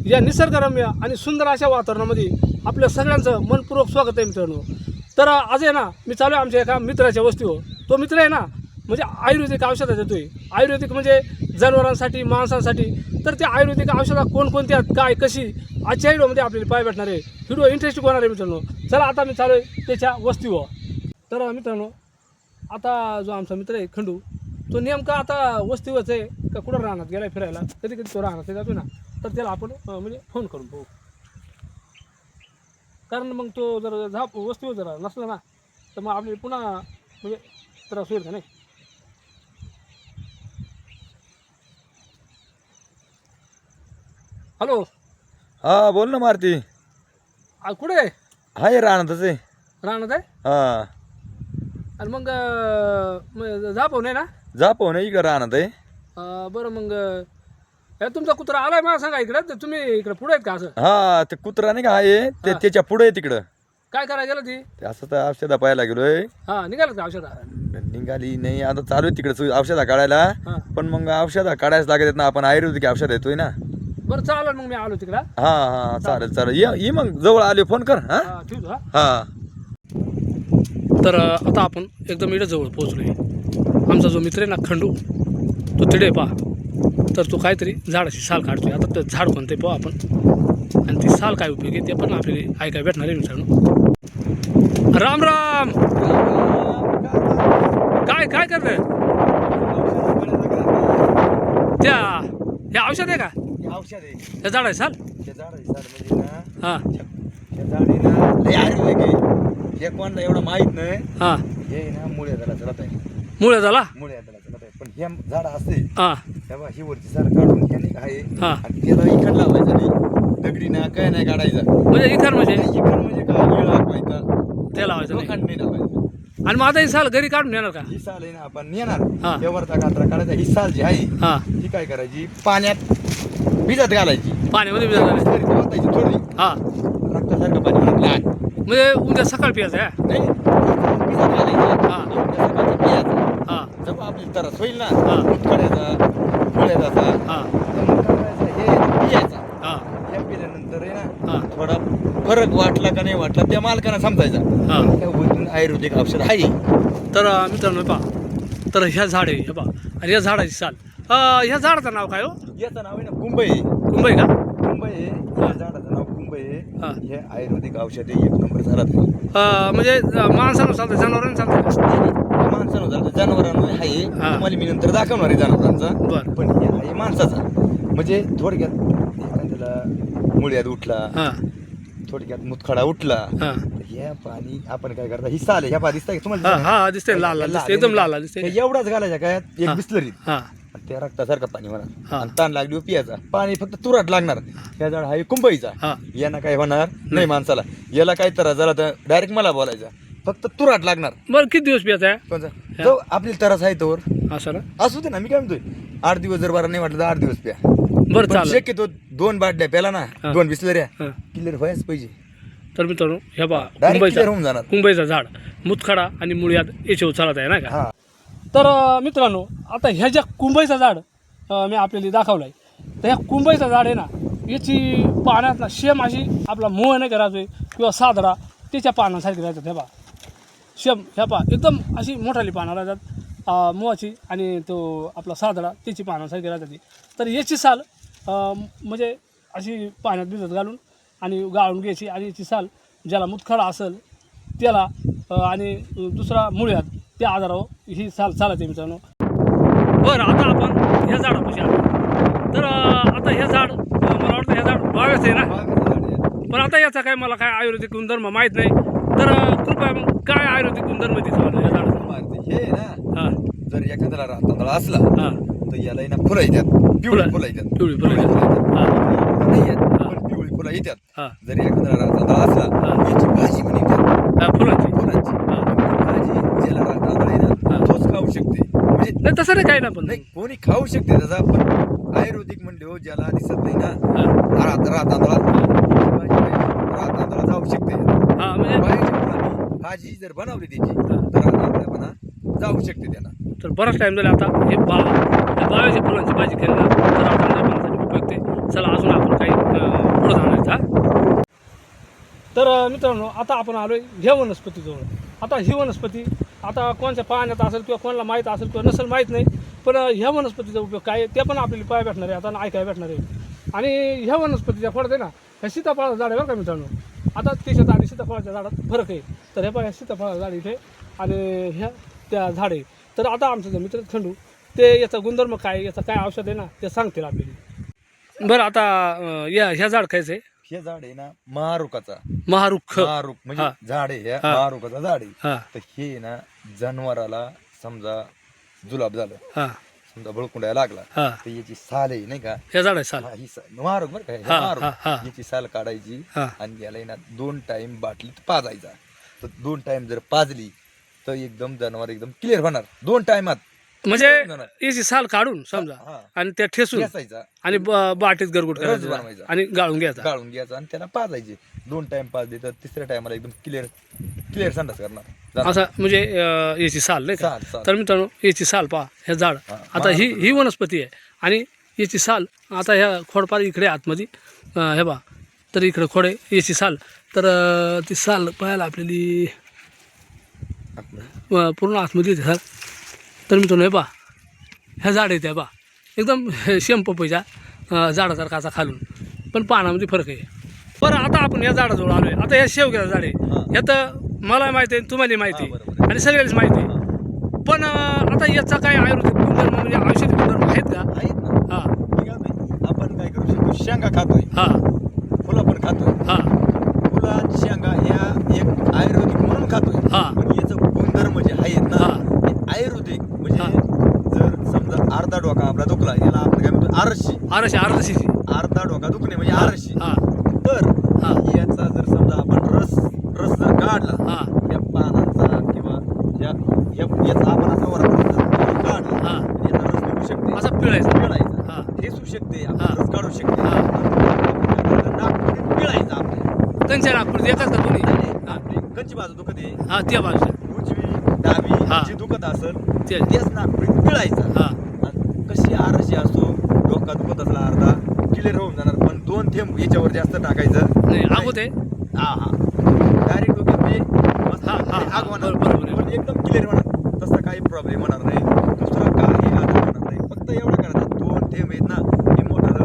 या निसर्गरम्य आणि सुंदर अशा वातावरणामध्ये आपल्या सगळ्यांचं मनपूर्वक स्वागत आहे मित्रांनो. तर आज आहे ना मी चालू आहे आमच्या एका मित्राच्या वस्तीवर. तो मित्र आहे ना म्हणजे आयुर्वेदिक औषधं देतोय. आयुर्वेदिक म्हणजे जनावरांसाठी माणसांसाठी. तर त्या आयुर्वेदिक औषधात कोणकोणत्या काय कशी आजच्या व्हिडिओमध्ये आपल्याला पाय भेटणार आहे. व्हिडिओ इंटरेस्टिंग होणार आहे मित्रांनो. चला आता मी चालू आहे त्याच्या वस्तीवर. तर मित्रांनो आता जो आमचा मित्र आहे खंडू तो नेमका आता वस्तीवरच आहे का कुठं राहणार गेला फिरायला. कधी कधी तो राहणार जातो ना तर त्याला आपण म्हणजे फोन करून पाहू. कारण मग तो जर वस्तीवर जर नसला ना तर मग आपली पुन्हा म्हणजे त्रास होईल का नाही. हॅलो. हा बोल ना मारुती. कुठे आहे? हाय राहणारच आहे. राहणार आहे. हा आणि मग जा पाहू नाही ना. जा पाहू ना इकडं राहणार आहे. बरं मग तुमचा कुत्रा आलाय मला सांगा इकडं. तर तुम्ही इकडे पुढे आहेत का असं? हा ते कुत्रा नाही का आहे ते त्याच्या पुढे आहे तिकडं. काय करायला गेलं ती? ते असं तर औषधा पाहायला गेलोय. हां निघालं का औषधा? निघाली नाही आता चालू आहे तिकडे औषधा काढायला. हां पण मग औषधा काढायच लागत ना आपण आयुर्वेदिक औषध येतोय ना. बरं चालेल मग मी आलो तिकडं. हा हा चालेल चालेल ये मग जवळ आले फोन कर. हा ठीक आहे. हा तर आता आपण एकदम इकडे जवळ पोहोचलोय. आमचा जो मित्र आहे ना खंडू तो तिडे पहा. तर तो काहीतरी झाडाची साल काढतोय. आता ते झाड कोणते पाहू आपण आणि ती साल काय उपयोगी ते पण आपल्याला ऐकाय भेटणार आहे मित्रांनो. राम राम. काय काय करतंय? त्या हे औषध आहे का? औषध आहे हे झाड आहे साल. हां हे कोणाला एवढं माहित नाही. हां हे ना मुळे झाला चलत आहे. मुळे झाला. मुळे झाला चलत आहे पण हे झाड असते हां तेव्हा ही वरची साल काढून ह्याने आहे हां आणि त्याला इकड लावायचं नाही. दगडी ना काय नाही काढायचं. म्हणजे इतर म्हणजे इकड म्हणजे काय गिळ लावायचा ते लावायचं नाही. लोखंड नाही लावायचं. आणि मग आता ही साल घरी काढून येणार का? ही साल आहे ना आपण नेणार हां हे वरचा कात्रा काढायचा. ही साल जी आहे हां ही काय करायची पाण्यात भिजत घालायची. पाण्यामध्ये भिजवणार आहे. तरी ती ओतायची थोडी हां रक्तासारखं पाणी म्हणत लहान म्हणजे उद्या सकाळ पियाचं आहे. नाही भिजत घालायची. हां उद्या सकाळचं पियाचं. हां जेव्हा आपली तरस होईल ना हां मुतखड्याचा मुळ्याचा हां तेव्हा करायचं हे पियाचं. हां हे पिल्यानंतर आहे ना हां थोडा फरक वाटला का नाही वाटला त्या मालकांना समजायचा. हां त्या वरून आयुर्वेदिक औषध आहे. तर मित्रांनो पहा तर ह्या झाड आहे हे पहा आणि या झाडाची साल. ह्या झाडाचं नाव काय हो? याचं नाव आहे ना कुंभई. कुंभई का? कुंभई आहे या झाडाचं नाव कुंभई आहे. हां हे आयुर्वेदिक औषध आहे. एक नंबर झाला तरी म्हणजे माणसानं चालतं जनावरांना चालतं. माणसानं झालं जनावरांना आहे. हां. तुम्हाला मी नंतर दाखवणार आहे जनावरांचा. बरं पण हे आहे माणसाचा. म्हणजे थोडक्यात एखाद्याला मुळ्यात उठला हां थोडक्यात मुतखडा उठला हां हे पाणी आपण काय करता ही साल आहे. ह्या पा दिसताय हां तुम्हाला हां दिसते लाल लाल दिसते एकदम लाल लाल दिसते. हे एवढाच घालायचा काय एक हां. बिस्लरीत हां आणि त्या रक्तासारखं पाणी म्हणा हां. आणि ताण लागली पियाचा. पाणी फक्त तुरट लागणार. ह्या झाड आहे कुंभईचा. हां यांना काय होणार नाही माणसाला. याला काय त्रास झाला तर डायरेक्ट मला बोलायचा. फक्त तुरट लागणार. बरं किती दिवस पियाचं आहे? कोणचा जो आपली त्रास आहे तोवर असं ना. असू दे ना. मी काय म्हणतोय 8 दिवस जर बरा नाही वाटलं तर 8 दिवस प्या. बरं पण चालेल. शक्यतो 2 बाटल्या प्याला ना हां. 2 बिस्लऱ्या हां क्लिअर व्हायच पाहिजे. तर मित्रांनो ह्या पहा डायरेक्ट क्लिअर कुंभईचा होऊन जाणार. कुंभईचा झाड मुतखडा आणि मुळ्यात याच्यावर चालत आहे ना का. हा तर मित्रांनो आता ह्या ज्या कुंभईचा झाड मी आपल्याला दाखवलं आहे तर ह्या कुंभईचा झाड आहे ना याची पाण्यात ना शेम अशी आपला मोह नाही करायचो किंवा साधडा त्याच्या पानांसारखी राहतात. ह्या पहा शेम ह्या पहा एकदम अशी मोठाली पानं राहतात मोहाची आणि तो आपला साधडा त्याची पानांसारखी राहतात ती. तर याची साल म्हणजे अशी पाण्यात भिजत घालून आणि गाळून घ्यायची आणि याची साल ज्याला मुतखडा असेल त्याला आणि दुसरा मुळ्यात त्या आजारावर ही साल चालते मित्रांनो. बरं आता आपण ह्या झाडापाशी आलो. तर आता हे झाड मला वाटतं हे झाड बागाचं आहे ना. पण आता याचा काय मला काय आयुर्वेदिक गुणधर्म माहीत नाही. तर कृपया मग काय आयुर्वेदिक गुणधर्म दिसला या झाडाचा? हे ना हां जर एखाद्याला तांदळा असला हां तर याला ना फुलं येतात. पिवळी फुलं येतात. पिवळी फुलं येतात. हां नाही येत पण पिवळी फुलं येतात. हां जर एखाद्याला तांदळा असला याची भाजी पण येतात फुलांची. फुलांची. भाजी ज्याला तांदळा आहे ना तोच खाऊ शकते. म्हणजे नाही तसं नाही काय ना पण नाही कोणी खाऊ शकते त्याचा. पण आयुर्वेदिक म्हणले हो ज्याला दिसत नाही ना हां तांदळा तांदळा जाऊ शकते. हां म्हणजे भाजी जर बनवली त्याची तर तांदळा जाऊ शकते त्यांना. तर बराच टाईम झाला आता हे बाळाच्या फुलांची भाजी केली ना तर आपण उपयुक्त आहे. चला अजून आपण काही पुढे जाणार. तर मित्रांनो आता आपण आलोय ह्या वनस्पतीजवळ. आता ही वनस्पती आता कोणत्या पाण्यात असेल किंवा कोणाला माहीत असेल किंवा नसेल माहीत नाही, पण ह्या वनस्पतीचा उपयोग काय आहे ते पण आपल्याला पाहायला भेटणार आहे आता, ऐकायला भेटणार आहे. आणि ह्या वनस्पतीच्या फळात आहे ना, ह्या सीताफळाचं झाड आहे बरं का मित्रांनो. आता त्याच्यात आणि सीताफळाच्या झाडात फरक आहे. तर हे पहा, सीताफळाचं झाड इथे आणि ह्या त्या झाड आहे. तर आता आमचे जे मित्र खंडू ते याचा गुणधर्म काय, याचं काय औषध आहे ना ते सांगतील आपल्याला. बरं आता ह्या झाड खायचं आहे. हे झाड आहे ना महारुखाचा, महारुख. महारुख म्हणजे झाड आहे, ह्या महारुखाचा झाड आहे. हा तर हे ना जनावराला समजा जुलाब झालं, हा समजा बळकुंडायला लागला, हा तर याची साल आहे नाही का, ह्या झाड आहे साल. हा, ही महारुख बरं काय, हा, महारुख. हा, हा. याची साल काढायची हा. आणि याला आहे ना 2 टाइम बाटलीत पाजायचा. तर 2 टाइम जर पाजली तर एकदम जनावर एकदम क्लिअर होणार 2 टाइमात. म्हणजे याची साल काढून समजा हा. आणि त्या ठेसून ठेसायचा आणि बाटीत गरगुट रस करायचं बनवायचा. आणि गाळून घ्यायचा. गाळून घ्यायचा आणि त्याला पाजायचे. 2 टाइम पाजले तर तिसऱ्या टायमाला एकदम क्लिअर संडास करणार. असं म्हणजे याची साल नाही का. साल, साल. तर मित्रांनो याची साल पहा, हे झाड हा, आता ही वनस्पती आहे आणि याची साल आता ह्या खोडपार इकडे आतमध्ये हे बा, तर इकडे खोड आहे याची साल. तर ती साल पाहायला आपल्याली पूर्ण आतमध्ये येते साल. तर मित्रांनो हे पहा, ह्या झाड आहे त्या बा एकदम शेमपपईच्या झाडासारखा असा खालून, पण पानामध्ये फरक आहे. बरं आता आपण या झाडाजवळ आलोय. आता हे शेवग्याचं झाड आहे, हे तर मला माहिती आहे, तुम्हाला माहिती हा, आहे बरोबर. आणि सगळ्याच माहिती आहे. पण आता याचा काय आयुर्वेदिक गुणधर्म म्हणजे औषधी गुणधर्म आहेत का? आहेत ना. हां ठीक आहे. आपण काय करू शकतो, शेंगा खातोय, हां फुलं पण खातोय. हां फुला शेंगा या एक आयुर्वेदिक म्हणून खातोय. हां. पण याचं गुणधर्म जे आहेत ना, हां. हे आयुर्वेदिक म्हणजे हां. जर समजा अर्धा डोका आपला दुखला, याला आपण काय म्हणतो आरशी. आरशीची. अर्धा डोका दुखणे म्हणजे आरशी. हां तर हां याचा जर समजा आपण रस जर काढला हां या पानांचा किंवा याचा आपण असा काढला, हां याचा रस निघू शकते, असं पिळायचं. पिळायचा, हां ठेसू शकते, आपण हां. रस काढू शकते. हां. नागपुडीत पिळायचा आपल्या. त्यांच्या नागपूर एकाच का दोन्ही? हां आपली कच्ची बाजू दुखत आहे, हां त्या बाजूला उजवी डावी हां. जी दुखत असेल ते तेच नागपुडीत पिळायचा. हां आणि कशी आरशी असो, डोका दुखत असला अर्धा क्लिअर होऊन जाणार. पण 2 थेंब याच्यावर जास्त टाकायचं नाही आगोत आहे. हा हा डायरेक्ट डोक्यात ते मस्त हा, हा, आग होणार. बरोबर आहे. पण एकदम क्लिअर होणार. तसा काही प्रॉब्लेम होणार नाही, दुसरा काही आजार होणार नाही. फक्त एवढं करायचं, 2 थेंब आहेत ना, हे मोटर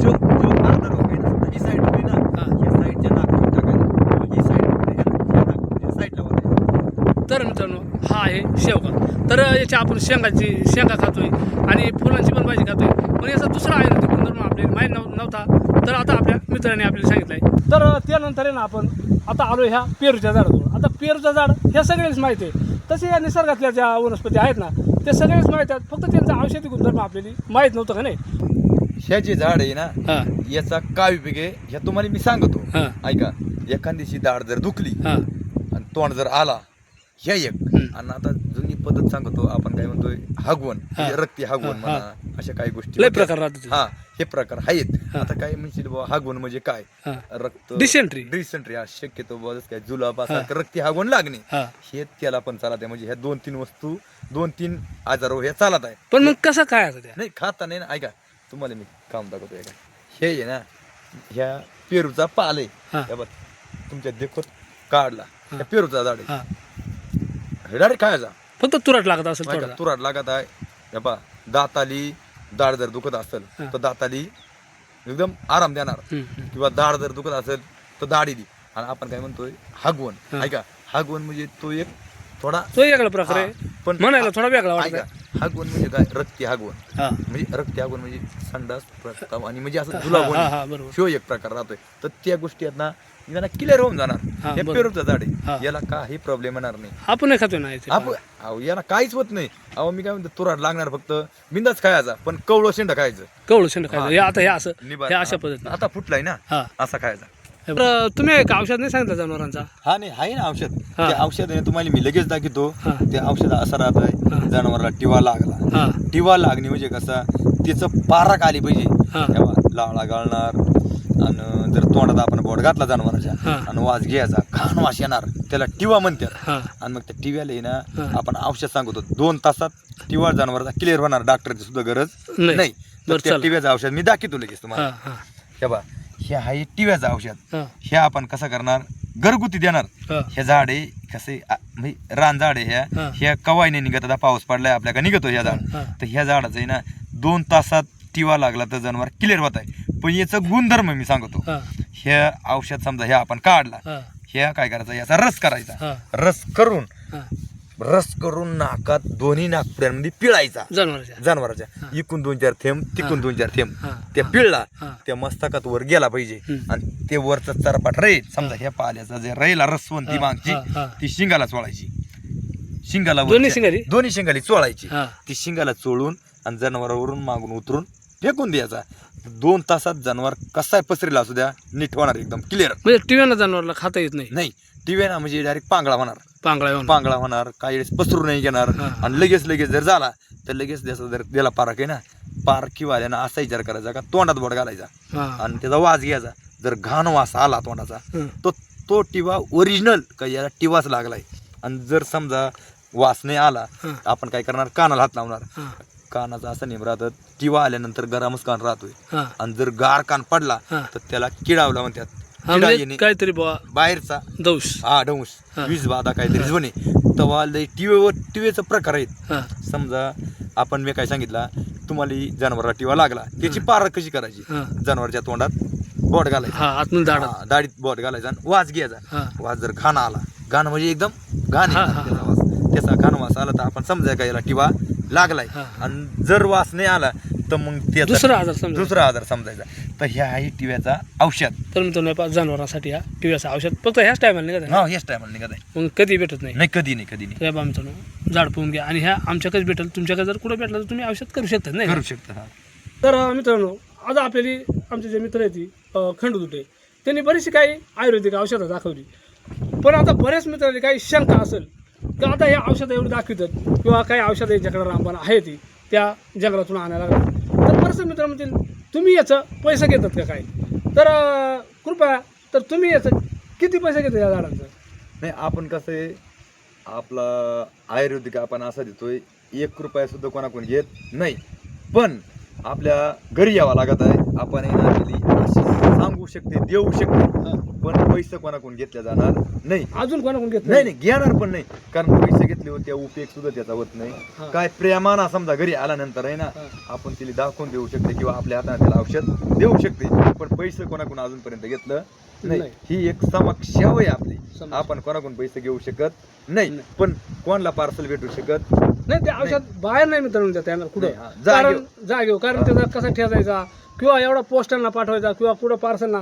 जो अर्धा डोका आहे ना, ही साईड होती ना, हा. या साईडच्या नागपूर टाकायचं, ही साईड नागपूरच्या साईडला वाटायचं. तर मित्रांनो हा आहे शेवगा. तर याच्या आपण शेंगा खातोय आणि फुलांची पण भाजी खातोय, पण याचा दुसरा आयुर्वेदिक गुणधर्म आपल्याला माहीत नव्हता. तर आता आपल्या मित्राने आपल्याला सांगितलं आहे. तर त्यानंतर आहे ना आपण आता आलो ह्या पेरूच्या झाडाजवळ. आता पेरूचं झाड हे सगळेच माहिती आहे. तसे या निसर्गातल्या ज्या वनस्पती आहेत ना ते सगळेच माहीत आहेत, फक्त त्यांचा औषधी गुणधर्म आपल्याला माहीत नव्हतं का नाही. ह्या जे झाड आहे ना, हां याचा काय उपयोग आहे ह्या तुम्हाला मी सांगतो. हां ऐका, एखादीची दाढ जर दुखली हां आणि तोंड जर आला, ह्या एक. आणि आता जुनी पद्धत सांगतो, आपण काय म्हणतोय हगवण, म्हणजे रक्ती हगवण म्हणा, अशा काही गोष्टी लय होत्या. प्रकार राहतात. हा, हे प्रकार आहेत. हा. आता काय म्हणशील बाबा हगवण म्हणजे काय, हां रक्त डिसेंट्री. डिसेंट्री हा शक्यतो बाबा काय जुलाब असा रक्ती हगवण लागणे, हां हे त्याला पण चालत आहे. म्हणजे ह्या 2-3 वस्तू 2-3 आजार हे चालत आहे. पण मग कसं काय असं त्या? नाही खाता नाही ना. ऐका, तुम्हाला मी काम दाखवतो. ऐका, हे आहे ना, ह्या पेरूचा पाल आहे. हां हे बघ, तुमच्या देखत काढला, ह्या पेरूचा झाड आहे, हां हे डायरेक्ट खायचा. फक्त तुरट लागत असेल ऐका, थोडा. तुराट लागत आहे. हे पहा, दाताली दाढ जर दुखत असेल हां. तर दाताली एकदम आराम देणार, किंवा दाढ जर दुखत असेल तर दाढीली. आणि आपण काय म्हणतोय हगवण. हां. ऐका, हगवण म्हणजे तो एक थोडा तो वेगळा प्रकार आहे, पण म्हणायला थोडा वेगळा ऐका, वाटतं. हगवण म्हणजे काय, रक्ती हगवण हां म्हणजे रक्ती हगवण म्हणजे संडास प्रस्ताव आणि म्हणजे असं हां जुलाब हां हां बरोबर. ह्यो एक प्रकार राहतोय. तर त्या गोष्टी आहेत ना, यांना क्लिअर होऊन जाणार. हां, हे बरोबर. पेरूचं झाड हां. आहे, याला काही प्रॉब्लेम येणार नाही. आपण नाही खातोय ना याचे. आपण अहो, याला काहीच होत नाही. अहो, मी काय म्हणतो, तुराट लागणार फक्त बिंदाच खायचा, पण कवळं शेंड खायचं. कवळं शेंड खायचं. हां. हे आता हे असं निबार. हे अशा हां. पद्धतीने. आता फुटलाय ना, हां असा खायचा. बरं, तुम्ही एक औषध नाही सांगितलं जनावरांचा? हा नाही, आहे ना औषध. हां. ते औषध आहे ना, तुम्हाला मी लगेच दाखवतो. हां. ते औषध असं राहत आहे, हां. जनावराला टिवा लागला. हां टिवा लागणे म्हणजे कसा, त्याचं पाराक आली पाहिजे. हां तेव्हा लाळा गाळणार, आणि जर तोंडात आपण बोट घातला जनावराच्या हां. आणि वास घ्यायचा, घाण वास येणार, त्याला टिवा म्हणतात. हां आणि मग त्या टिव्याला आहे ना, हां. आपण औषध सांगतो 2 तासात टिवा जनावराचा क्लिअर होणार. डॉक्टरची सुद्धा गरज नाही. नाही. तर बरं, त्या चला. टिव्याचं औषध मी दाखवतो लगेच तुम्हाला. हां हां हे बा, हे आहे टिव्याचं औषध. हा हे आपण कसं करणार, घरगुती देणार. हा हे झाड आहे कसे म्हणजे रान झाड आहे हा. ह्या कवायने निघत, आता पाऊस पडलाय आपल्या का निघतो ह्या झाड. हा तर ह्या झाडाचं आहे ना 2 तासात टिवा लागला तर जनावर क्लिअर होत आहे. पण याचं गुणधर्म मी सांगतो. हा हे औषध समजा हे आपण काढला, हा हे काय करायचं, याचा रस करायचा. हा रस करून हा नाकात दोन्ही नाकपुड्यांमध्ये पिळायचा जनावरांच्या जनावरांच्या. हा. इकून 2-4 थेंब, तिकून 2-4 थेंब. हा त्या पिळला, हा त्या मस्तकात वर गेला पाहिजे. हम्म. आणि ते वरचं चरपाट राहील समजा ह्या पाल्याचा जे राहिला रसवंती हा, मागची, हा, हा. ती शिंगाला चोळायची. शिंगाला दोन्ही वरच्या- शिंगाली? दोन्ही शिंगाली चोळायची. हा ती शिंगाला चोळून आणि जनावरावरून मागून उतरून फेकून द्यायचा. 2 तासात जनावर कसाय पसरेला असू द्या, नीट होणार एकदम क्लिअर. म्हणजे टीव्हीला जनावरला खाता येत नाही, नाही टीव्ही ना म्हणजे डायरेक्ट पांगळा होणार. पांगळा येऊन पांगळा होणार, काही वेळेस पसरू नाही घेणार. हा. आणि लगेच जर झाला तर लगेच त्याचा जर त्याला पारख आहे ना, पारखीवाल्यानं असा विचार करायचा का तोंडात बोट घालायचा हा आणि त्याचा वास घ्यायचा. जर घाण वास आला तोंडाचा हं. तो टिवा ओरिजिनल का याला टिवाच लागलाय. आणि जर समजा वास नाही आला, हं. आपण काय करणार, कानाला हात लावणार. हा कानाचा असा नेम राहतं, टिवा आल्यानंतर गरमच कान राहतोय. हा आणि जर गार कान पडला हा. तर त्याला किडावला म्हणतात. हा किडा म्हणजे येणे काहीतरी बुवा बाहेरचा, दौश डंऊस, हा. वीज बाधा काहीतरी जुने तवा लय टिवेचा प्रकार आहेत. हा समजा आपण मी काय सांगितलं तुम्हाला, जनावराला टिवा लागला त्याची पारख कशी करायची, हा जनावरच्या तोंडात बोट घालायचं, हा आतून दाड दाढीत बोट घालायचं आणि वास घ्यायचा. हा वास जर घाण आला, घाण म्हणजे एकदम घाण हा, आहे हा, त्याचा वास, त्याचा घाण वास आला तर आपण समजाय का याला टिवा लागलाय. हा. आणि जर वास नाही आला तर मग त्याचा दुसरा आजार समजा. दुसरा आजार समजायचा. तर ह्या आहे टिव्याचा औषध. तर मित्रांनो जनावरांसाठी हा टीव्हीचं औषध फक्त ह्याच टायमाला निघत आहे ना? हा हेच टायमाला निघत आहे. मग कधी भेटत नाही. नाही कधी नाही तर बा मित्रांनो झाड पाहून घ्या आणि ह्या आमच्याकडेच भेटेल. तुमच्याकडे जर कुठं भेटलं तर तुम्ही औषध करू शकता नाही का? करू शकता. हा तर मित्रांनो आज आपल्याली आमचे जे मित्र आहेत ती खंडुटे, त्यांनी बरीचशी काही आयुर्वेदिक औषधं दाखवली. पण आता बऱ्याच मित्रांनी काही शंका असेल की आता हे औषधं एवढी दाखवतात किंवा काही औषधं यांच्याकडे रामबाण आहे ती त्या जंगलातून आणायला लागतात. तर बरेच मित्र म्हणतील तुम्ही याचं पैसे घेतात का काय, तर कृपया तर तुम्ही याचं किती पैसे घेता या झाडांचं? नाही आपण कसं आहे, आपला आयुर्वेदिक आपण असा देतोय 1 रुपया सुद्धा कोणाकडून घेत नाही. पण आपल्या घरी यावं लागत आहे. आपण येणार अशी सांगू शकते, देऊ शकते, पण पैसे कोणाकडून घेतल्या जाणार नाही. अजून कोणाकडून घेत नाही घेणार पण नाही. कारण पैसे घेतले होते उपयोग सुद्धा त्याचा होत नाही. हा. काय प्रेमाना समजा घरी आल्यानंतर आहे ना, हा. आपण तिला दाखवून देऊ शकते किंवा आपल्या हाताने त्याला औषध देऊ शकते. पण पैसे कोणाकडून अजूनपर्यंत घेतलं नाही. नाही. ही एक समस्या आहे आपली. समस्या. आपण कोणाकडून पैसे घेऊ शकत नाही. नाही. पण कोणाला पार्सल भेटू शकत नाही. ते औषध बाहेर नाही मित्रांनो देता येणार कुठं, नाही, हा. जागेवर. जागेवर. कारण त्याचा कसा ठेवायचा किंवा एवढा पोस्टांना पाठवायचा किंवा कुठं पार्सलना,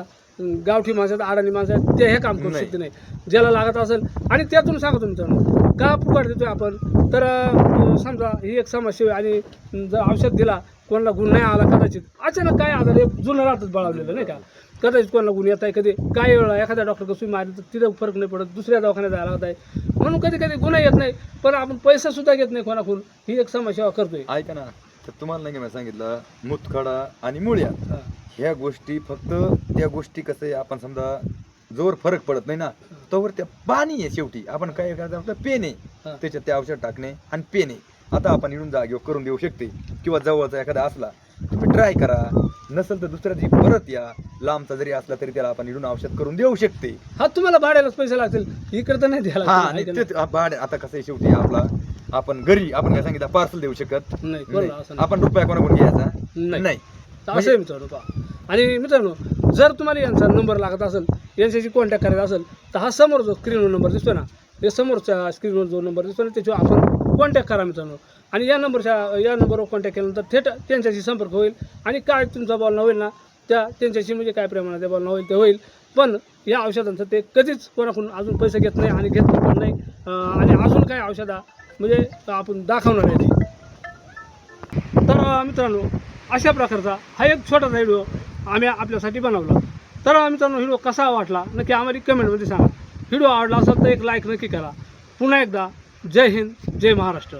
गावठी माणसं अडाणी माणसं ते हे काम करू नाही. शकते नाही. ज्याला लागत असेल आणि त्यातून सांगतो मित्रांनो का फुकट देतोय आपण, तर समजा ही एक समस्या आहे आणि जर औषध दिला कोणाला गुण नाही आला, कदाचित अचानक काय आजार एक जुनं राहतच बाळवलेलं नाही का, कदाचित कोणाला गुण येत आहे, कधी काय वेळा एखाद्या डॉक्टर सुई मारली तर तिथं फरक नाही पडत, दुसऱ्या दवाखान्यात जायला लागत आहे. म्हणून कधी कधी गुन्हा येत नाही, पण आपण पैसा सुद्धा घेत नाही कोणाकडून. ही एक समस्या करतोय. ऐका ना. तर तुम्हाला नाही का मी सांगितलं, मुतखडा आणि मुळ्या ह्या गोष्टी फक्त त्या गोष्टी कसं आहे, आपण समजा जोर फरक पडत नाही ना, तोवर त्या पाणी आहे शेवटी. आपण काय करायचं, आपलं पेन आहे, हा. त्याच्यात ते औषध टाकणे आणि पेन आहे. आता आपण इडून जागेवर करून देऊ शकते किंवा जवळचा एखादा असला तुम्ही ट्राय करा, नसेल तर दुसऱ्या दिवशी परत या, लांबचा जरी असला तरी त्याला आपण इडून औषध करून देऊ शकते. हा तुम्हाला भाड्यालाच पैसे लागतील, इकडे तर नाही द्यायला हा लागतील, आणि आहे का ते भाडे आता कसं आहे शेवटी आपला, आपण घरी आपण काय सांगितलं पार्सल देऊ शकत नाही? कोणाला असं नाही. आपण रुपया कोणाकडून घ्यायचा नाही. नाही. तर असं आहे मित्रांनो पहा. आणि मित्रांनो जर तुम्हाला यांचा नंबर लागत असेल, यांच्याशी कॉन्टॅक्ट करायचा असेल, तर हा समोर जो स्क्रीनवर नंबर दिसतो ना, या समोरच्या स्क्रीनवर जो नंबर दिसतो ना त्याच्यावर आपण कॉन्टॅक्ट करा मित्रांनो. आणि या नंबरवर कॉन्टॅक्ट केल्यानंतर थेट त्यांच्याशी संपर्क होईल आणि काय तुमचा बोलणं होईल ना, त्यांच्याशी म्हणजे काय प्रमाणात बोलणं होईल ते होईल. पण या औषधांचं ते कधीच कोणाकडून अजून पैसे घेत नाही आणि घेतलं पण नाही. आणि अजून काय औषधा म्हणजे आपण दाखवणार आहे ती. तर मित्रांनो अशा प्रकारचा हा एक छोटासा व्हिडिओ आम्ही आपल्यासाठी बनवला. तर मित्रांनो व्हिडिओ कसा वाटला नक्की आम्हाला कमेंटमध्ये सांगा. व्हिडिओ आवडला असेल तर एक लाईक नक्की करा. पुन्हा एकदा जय हिंद, जय महाराष्ट्र.